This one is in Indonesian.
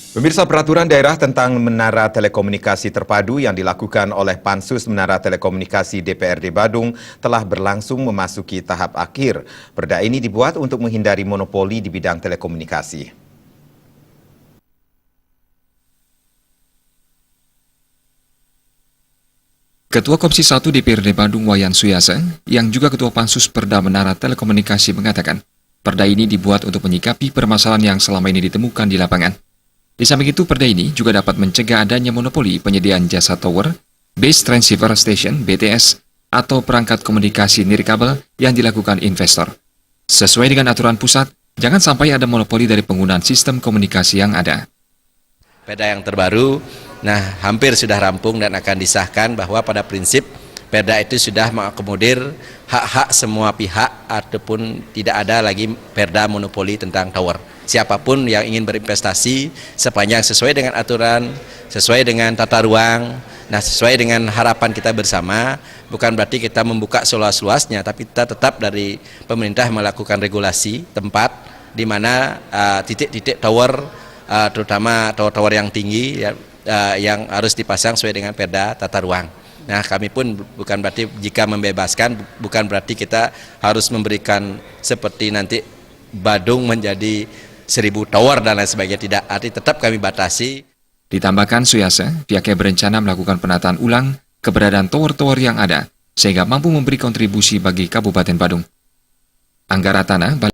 Pemirsa, peraturan daerah tentang Menara Telekomunikasi Terpadu yang dilakukan oleh Pansus Menara Telekomunikasi DPRD Badung telah berlangsung memasuki tahap akhir. Perda ini dibuat untuk menghindari monopoli di bidang telekomunikasi. Ketua Komisi 1 DPRD Badung Wayan Suyasa, yang juga Ketua Pansus Perda Menara Telekomunikasi mengatakan, perda ini dibuat untuk menyikapi permasalahan yang selama ini ditemukan di lapangan. Di samping itu, perda ini juga dapat mencegah adanya monopoli penyediaan jasa tower, base transceiver station (BTS), atau perangkat komunikasi nirkabel yang dilakukan investor. Sesuai dengan aturan pusat, jangan sampai ada monopoli dari penggunaan sistem komunikasi yang ada. Perda yang terbaru, hampir sudah rampung dan akan disahkan bahwa pada prinsip perda itu sudah mengakomodir hak-hak semua pihak ataupun tidak ada lagi perda monopoli tentang tower. Siapapun yang ingin berinvestasi sepanjang sesuai dengan aturan, sesuai dengan tata ruang, sesuai dengan harapan kita bersama, bukan berarti kita membuka seluas-luasnya, tapi kita tetap dari pemerintah melakukan regulasi tempat di mana titik-titik tower, terutama tower-tower yang tinggi yang harus dipasang sesuai dengan perda tata ruang. Kami pun bukan berarti jika membebaskan, bukan berarti kita harus memberikan seperti nanti Badung menjadi 1000 tower dan lain sebagainya, tidak. Arti tetap kami batasi. Ditambahkan Suyasa, pihaknya berencana melakukan penataan ulang keberadaan tower-tower yang ada, sehingga mampu memberi kontribusi bagi Kabupaten Badung. Anggaran tanah